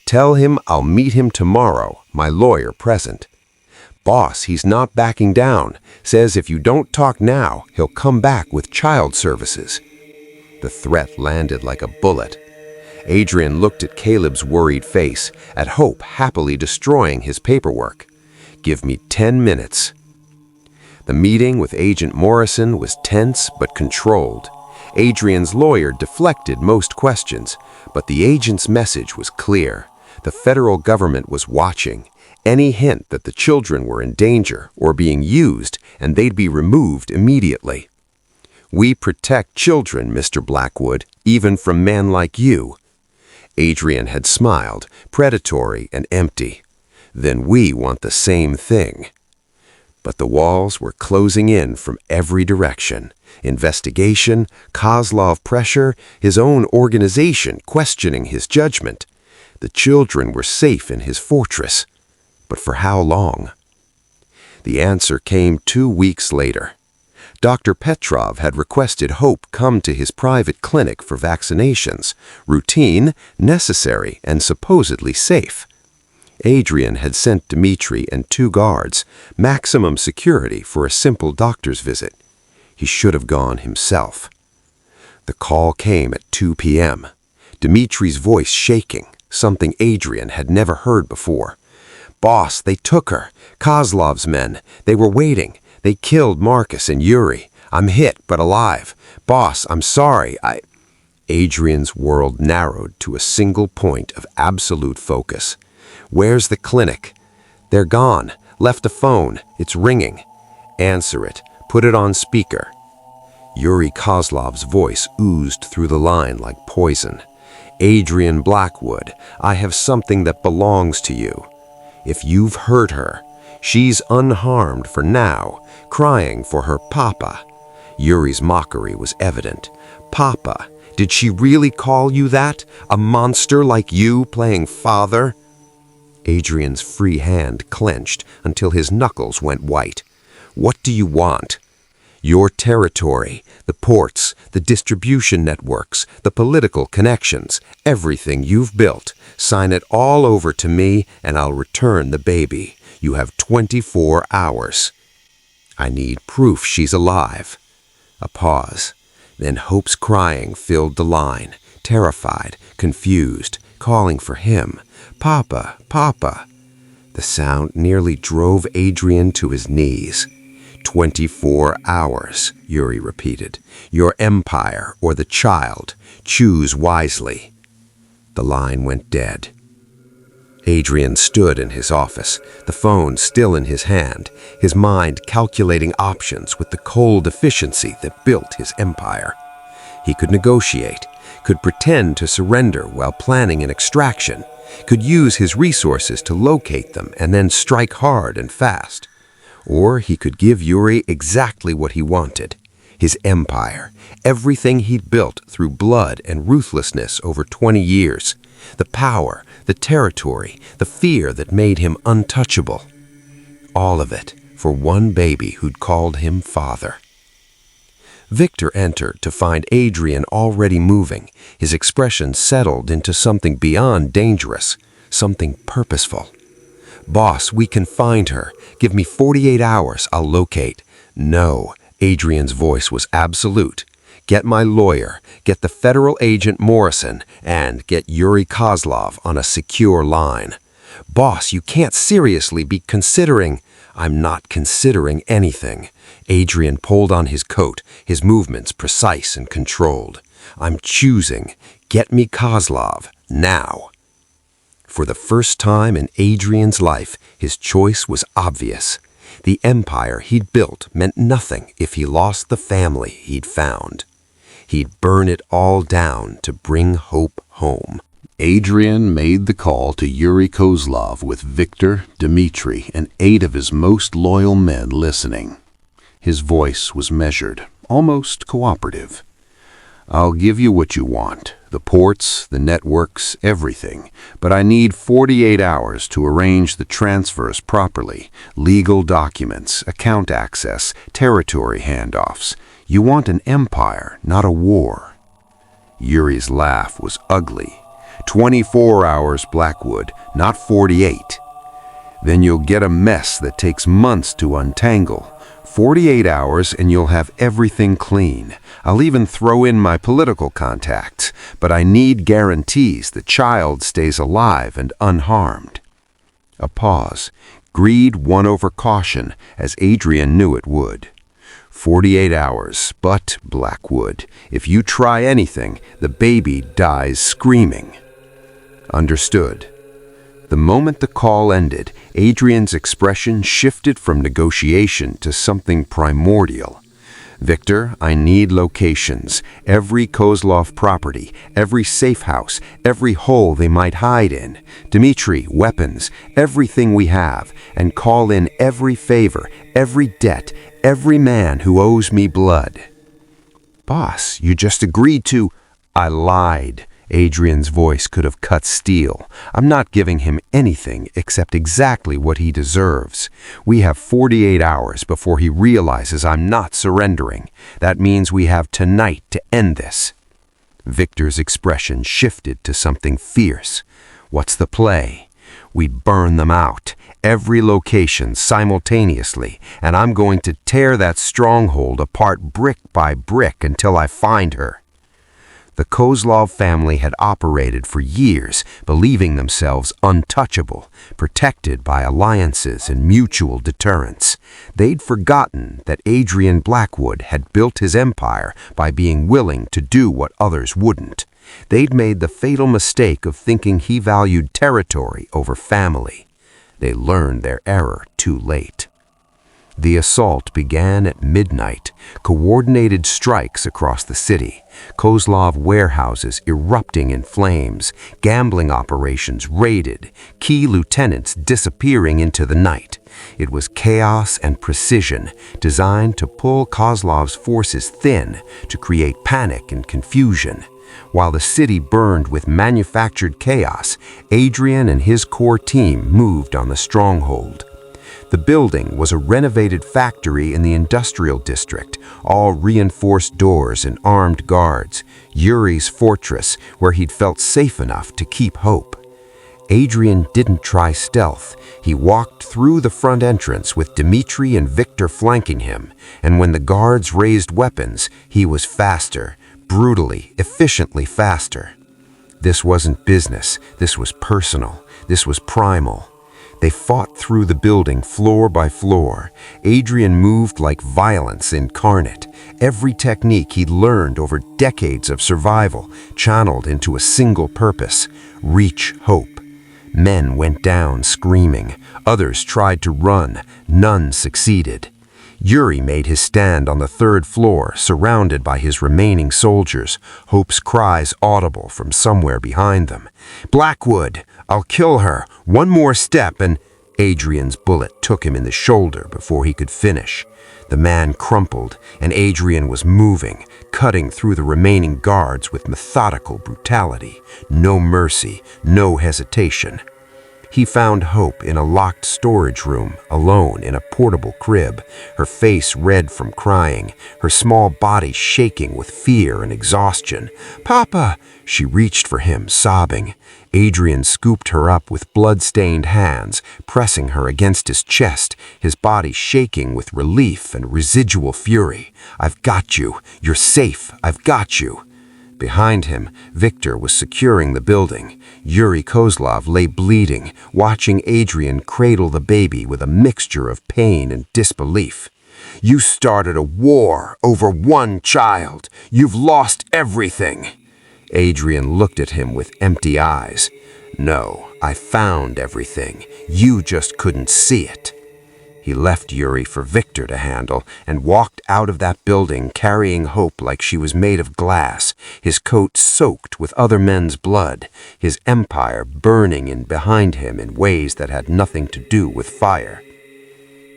[SPEAKER 2] Tell him I'll meet him tomorrow, my lawyer present. Boss, he's not backing down. Says if you don't talk now, he'll come back with child services. The threat landed like a bullet. Adrian looked at Caleb's worried face, at Hope happily destroying his paperwork. Give me 10 minutes. The meeting with Agent Morrison was tense but controlled. Adrian's lawyer deflected most questions, but the agent's message was clear. The federal government was watching. Any hint that the children were in danger or being used, and they'd be removed immediately. We protect children, Mr. Blackwood, even from men like you. Adrian had smiled, predatory and empty. Then we want the same thing. But the walls were closing in from every direction. Investigation, Kozlov pressure, his own organization questioning his judgment. The children were safe in his fortress. But for how long? The answer came 2 weeks later. Dr. Petrov had requested Hope come to his private clinic for vaccinations, routine, necessary, and supposedly safe. Adrian had sent Dmitri and 2 guards, maximum security for a simple doctor's visit. He should have gone himself. The call came at 2 p.m. Dmitri's voice shaking, something Adrian had never heard before. Boss, they took her. Kozlov's men. They were waiting. They killed Marcus and Yuri. I'm hit, but alive. Boss, I'm sorry. Adrian's world narrowed to a single point of absolute focus. Where's the clinic? They're gone. Left a phone. It's ringing. Answer it. Put it on speaker. Yuri Kozlov's voice oozed through the line like poison. Adrian Blackwood, I have something that belongs to you. If you've hurt her, she's unharmed for now, crying for her papa. Yuri's mockery was evident. Papa, did she really call you that? A monster like you playing father? Adrian's free hand clenched until his knuckles went white. What do you want? Your territory, the ports, the distribution networks, the political connections, everything you've built. Sign it all over to me and I'll return the baby. You have 24 hours. I need proof she's alive. A pause. Then Hope's crying filled the line, terrified, confused, calling for him. Papa, Papa. The sound nearly drove Adrian to his knees. 24 hours, Yuri repeated. Your empire or the child. Choose wisely. The line went dead. Adrian stood in his office, the phone still in his hand, his mind calculating options with the cold efficiency that built his empire. He could negotiate, could pretend to surrender while planning an extraction, could use his resources to locate them and then strike hard and fast. Or he could give Yuri exactly what he wanted, his empire, everything he'd built through blood and ruthlessness over 20 years, the power, the territory, the fear that made him untouchable. All of it for one baby who'd called him father. Victor entered to find Adrian already moving, his expression settled into something beyond dangerous, something purposeful. Boss, we can find her. Give me 48 hours, I'll locate. No, Adrian's voice was absolute. Get my lawyer, get the federal agent Morrison, and get Yuri Kozlov on a secure line. Boss, you can't seriously be considering... I'm not considering anything. Adrian pulled on his coat, his movements precise and controlled. I'm choosing. Get me Kozlov, now. For the first time in Adrian's life, his choice was obvious. The empire he'd built meant nothing if he lost the family he'd found. He'd burn it all down to bring hope home.
[SPEAKER 1] Adrian made the call to Yuri Kozlov with Victor, Dmitri, and 8 of his most loyal men listening. His voice was measured, almost cooperative. "I'll give you what you want, the ports, the networks, everything, but I need 48 hours to arrange the transfers properly, legal documents, account access, territory handoffs. You want an empire, not a war." Yuri's laugh was ugly. 24 hours, Blackwood, not 48. Then you'll get a mess that takes months to untangle. 48 hours and you'll have everything clean. I'll even throw in my political contacts, but I need guarantees the child stays alive and unharmed. A pause. Greed won over caution, as Adrian knew it would. 48 hours, but, Blackwood, if you try anything, the baby dies screaming. Understood. The moment the call ended, Adrian's expression shifted from negotiation to something primordial. "Victor, I need locations, every Kozlov property, every safe house, every hole they might hide in. Dmitri, weapons, everything we have, and call in every favor, every debt, every man who owes me blood." "Boss, you just agreed to—" "I lied." Adrian's voice could have cut steel. "I'm not giving him anything except exactly what he deserves. We have 48 hours before he realizes I'm not surrendering. That means we have tonight to end this." Victor's expression shifted to something fierce. "What's the play?" "We'd burn them out, every location simultaneously, and I'm going to tear that stronghold apart brick by brick until I find her." The Kozlov family had operated for years, believing themselves untouchable, protected by alliances and mutual deterrence. They'd forgotten that Adrian Blackwood had built his empire by being willing to do what others wouldn't. They'd made the fatal mistake of thinking he valued territory over family. They learned their error too late. The assault began at midnight, coordinated strikes across the city, Kozlov warehouses erupting in flames, gambling operations raided, key lieutenants disappearing into the night. It was chaos and precision, designed to pull Kozlov's forces thin, to create panic and confusion. While the city burned with manufactured chaos, Adrian and his core team moved on the stronghold. The building was a renovated factory in the industrial district, all reinforced doors and armed guards, Yuri's fortress where he'd felt safe enough to keep hope. Adrian didn't try stealth. He walked through the front entrance with Dmitri and Victor flanking him, and when the guards raised weapons, he was faster, brutally, efficiently faster. This wasn't business, this was personal, this was primal. They fought through the building floor by floor. Adrian moved like violence incarnate. Every technique he'd learned over decades of survival channeled into a single purpose: reach hope. Men went down screaming. Others tried to run. None succeeded. Yuri made his stand on the 3rd floor, surrounded by his remaining soldiers, Hope's cries audible from somewhere behind them. "Blackwood! I'll kill her! One more step and—" Adrian's bullet took him in the shoulder before he could finish. The man crumpled, and Adrian was moving, cutting through the remaining guards with methodical brutality. No mercy, no hesitation. He found Hope in a locked storage room, alone in a portable crib, her face red from crying, her small body shaking with fear and exhaustion. "Papa!" She reached for him, sobbing. Adrian scooped her up with blood-stained hands, pressing her against his chest, his body shaking with relief and residual fury. "I've got you. You're safe. I've got you." Behind him, Victor was securing the building. Yuri Kozlov lay bleeding, watching Adrian cradle the baby with a mixture of pain and disbelief. "You started a war over one child. You've lost everything." Adrian looked at him with empty eyes. "No, I found everything. You just couldn't see it."
[SPEAKER 2] He left Yuri for Victor to handle and walked out of that building carrying Hope like she was made of glass, his coat soaked with other men's blood, his empire burning in behind him in ways that had nothing to do with fire.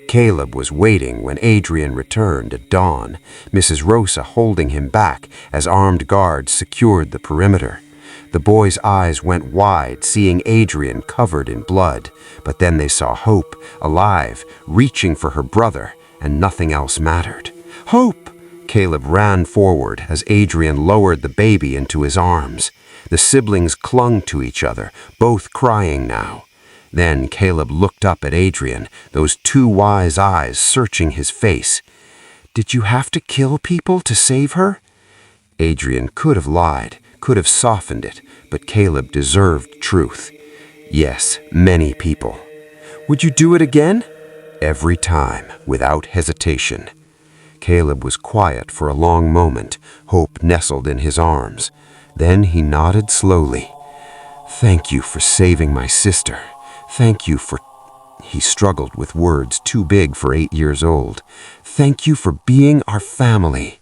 [SPEAKER 2] Caleb was waiting when Adrian returned at dawn, Mrs. Rosa holding him back as armed guards secured the perimeter. The boy's eyes went wide, seeing Adrian covered in blood, but then they saw Hope, alive, reaching for her brother, and nothing else mattered. "Hope!" Caleb ran forward as Adrian lowered the baby into his arms. The siblings clung to each other, both crying now. Then Caleb looked up at Adrian, those two wise eyes searching his face. "Did you have to kill people to save her?" Adrian could have lied, could have softened it, but Caleb deserved truth. "Yes, many people." "Would you do it again?" "Every time, without hesitation." Caleb was quiet for a long moment, Hope nestled in his arms. Then he nodded slowly. "Thank you for saving my sister. Thank you for—" He struggled with words too big for 8 years old. "Thank you for being our family."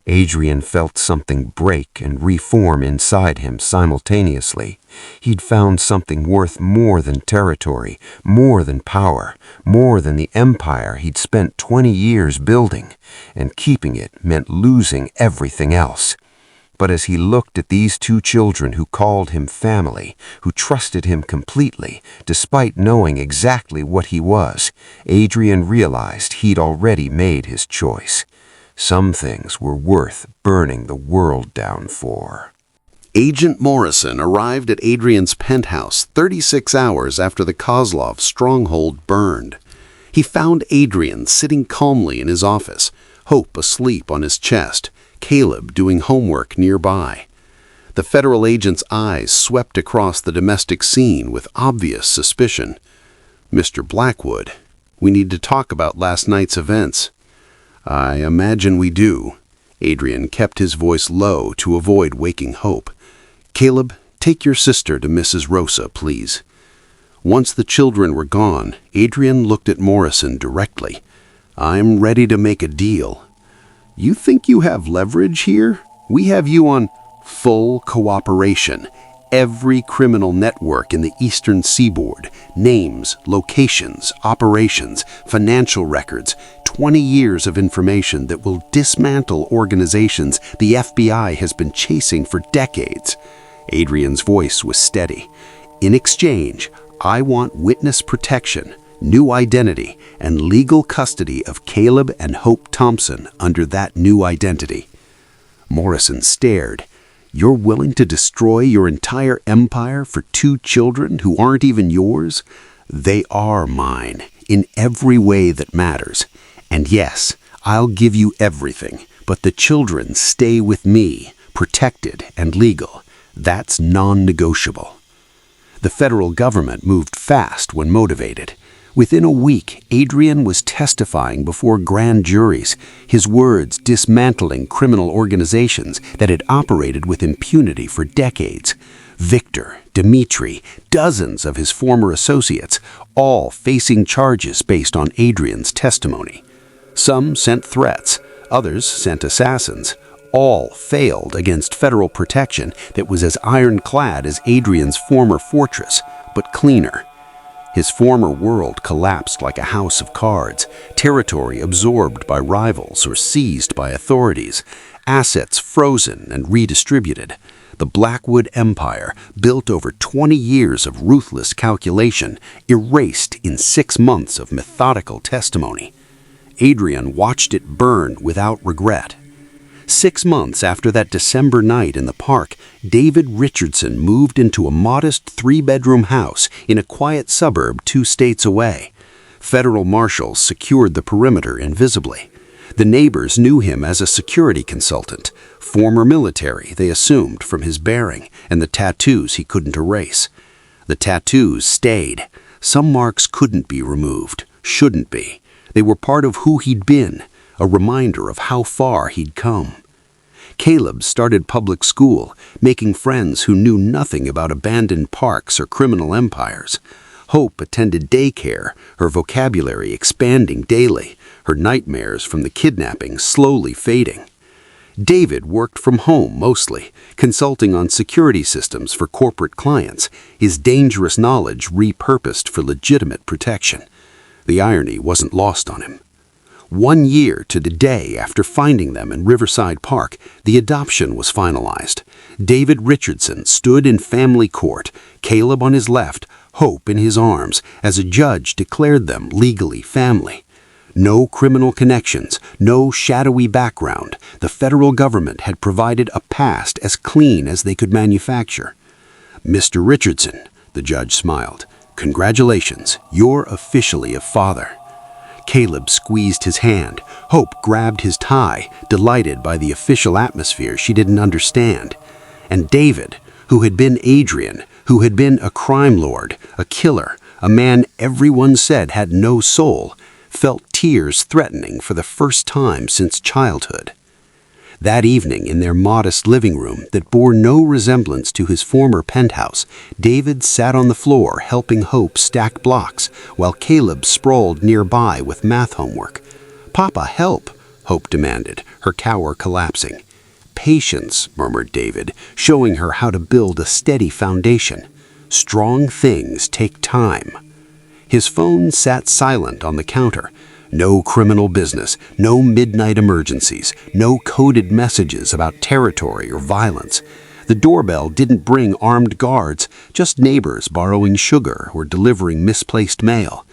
[SPEAKER 2] Adrian felt something break and reform inside him simultaneously. He'd found something worth more than territory, more than power, more than the empire he'd spent 20 years building, and keeping it meant losing everything else. But as he looked at these two children who called him family, who trusted him completely, despite knowing exactly what he was, Adrian realized he'd already made his choice. Some things were worth burning the world down for.
[SPEAKER 1] Agent Morrison arrived at Adrian's penthouse 36 hours after the Kozlov stronghold burned. He found Adrian sitting calmly in his office, Hope asleep on his chest, Caleb doing homework nearby. The federal agent's eyes swept across the domestic scene with obvious suspicion. "Mr. Blackwood, we need to talk about last night's events." "I imagine we do." Adrian kept his voice low to avoid waking Hope. "Caleb, take your sister to Mrs. Rosa, please." Once the children were gone, Adrian looked at Morrison directly. "I'm ready to make a deal." "You think you have leverage here? We have you on full cooperation. Every criminal network in the Eastern Seaboard, names, locations, operations, financial records, 20 years of information that will dismantle organizations the FBI has been chasing for decades." Adrian's voice was steady. "In exchange, I want witness protection, new identity, and legal custody of Caleb and Hope Thompson under that new identity." Morrison stared. "You're willing to destroy your entire empire for 2 children who aren't even yours? They are mine, in every way that matters. And yes, I'll give you everything, but the children stay with me, protected and legal. That's non-negotiable." The federal government moved fast when motivated. Within a week, Adrian was testifying before grand juries, his words dismantling criminal organizations that had operated with impunity for decades. Victor, Dmitri, dozens of his former associates, all facing charges based on Adrian's testimony. Some sent threats, others sent assassins. All failed against federal protection that was as ironclad as Adrian's former fortress, but cleaner. His former world collapsed like a house of cards, territory absorbed by rivals or seized by authorities, assets frozen and redistributed. The Blackwood Empire, built over 20 years of ruthless calculation, erased in 6 months of methodical testimony. Adrian watched it burn without regret. 6 months after that December night in the park, David Richardson moved into a modest 3-bedroom house in a quiet suburb 2 states away. Federal marshals secured the perimeter invisibly. The neighbors knew him as a security consultant, former military, they assumed from his bearing and the tattoos he couldn't erase. The tattoos stayed. Some marks couldn't be removed, shouldn't be. They were part of who he'd been, a reminder of how far he'd come. Caleb started public school, making friends who knew nothing about abandoned parks or criminal empires. Hope attended daycare, her vocabulary expanding daily, her nightmares from the kidnapping slowly fading. David worked from home mostly, consulting on security systems for corporate clients, his dangerous knowledge repurposed for legitimate protection. The irony wasn't lost on him. 1 year to the day after finding them in Riverside Park, the adoption was finalized. David Richardson stood in family court, Caleb on his left, Hope in his arms, as a judge declared them legally family. No criminal connections, no shadowy background. The federal government had provided a past as clean as they could manufacture. "Mr. Richardson," the judge smiled, "congratulations, you're officially a father." Caleb squeezed his hand. Hope grabbed his tie, delighted by the official atmosphere she didn't understand. And David, who had been Adrian, who had been a crime lord, a killer, a man everyone said had no soul, felt tears threatening for the first time since childhood. That evening, in their modest living room that bore no resemblance to his former penthouse, David sat on the floor helping Hope stack blocks, while Caleb sprawled nearby with math homework. "Papa, help!" Hope demanded, her tower collapsing. "Patience," murmured David, showing her how to build a steady foundation. "Strong things take time." His phone sat silent on the counter. No criminal business, no midnight emergencies, no coded messages about territory or violence. The doorbell didn't bring armed guards, just neighbors borrowing sugar or delivering misplaced mail.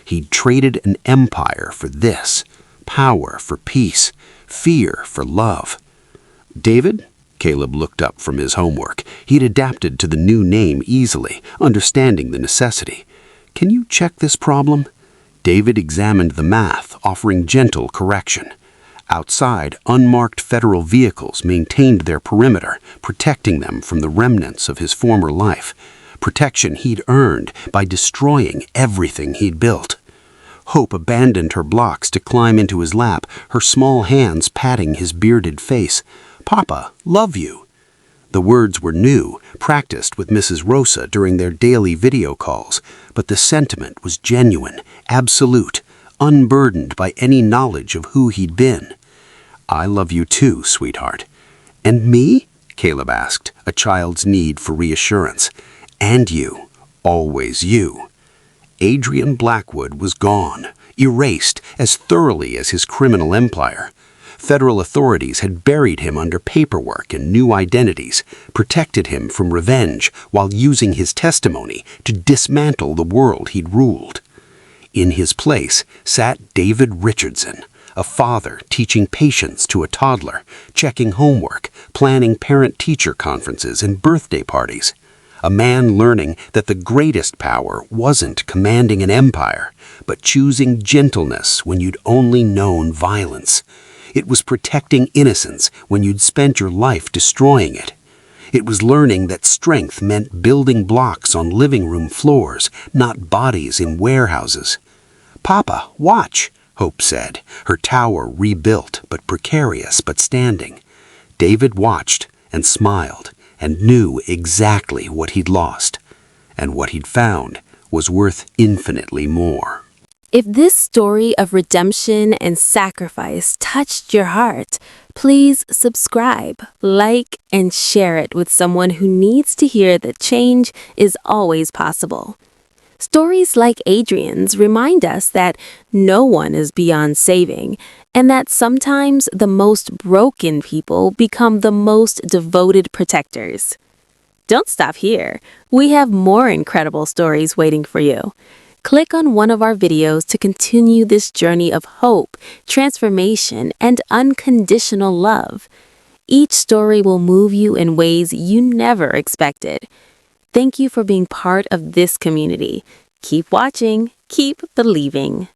[SPEAKER 1] He'd traded an empire for this, power for peace, fear for love. "David?" Caleb looked up from his homework. He'd adapted to the new name easily, understanding the necessity. "Can you check this problem?" David examined the math, offering gentle correction. Outside, unmarked federal vehicles maintained their perimeter, protecting them from the remnants of his former life, protection he'd earned by destroying everything he'd built. Hope abandoned her blocks to climb into his lap, her small hands patting his bearded face. "Papa, love you." The words were new, practiced with Mrs. Rosa during their daily video calls, but the sentiment was genuine, absolute, unburdened by any knowledge of who he'd been. "I love you too, sweetheart." "And me?" Caleb asked, a child's need for reassurance. "And you. Always you." Adrian Blackwood was gone, erased as thoroughly as his criminal empire. Federal authorities had buried him under paperwork and new identities, protected him from revenge while using his testimony to dismantle the world he'd ruled. In his place sat David Richardson, a father teaching patience to a toddler, checking homework, planning parent-teacher conferences and birthday parties. A man learning that the greatest power wasn't commanding an empire, but choosing gentleness when you'd only known violence. It was protecting innocence when you'd spent your life destroying it. It was learning that strength meant building blocks on living room floors, not bodies in warehouses. "Papa, watch," Hope said, her tower rebuilt but precarious but standing. David watched and smiled and knew exactly what he'd lost, and what he'd found was worth infinitely more.
[SPEAKER 4] If this story of redemption and sacrifice touched your heart, please subscribe, like, and share it with someone who needs to hear that change is always possible. Stories like Adrian's remind us that no one is beyond saving, and that sometimes the most broken people become the most devoted protectors. Don't stop here. We have more incredible stories waiting for you. Click on one of our videos to continue this journey of hope, transformation, and unconditional love. Each story will move you in ways you never expected. Thank you for being part of this community. Keep watching, keep believing.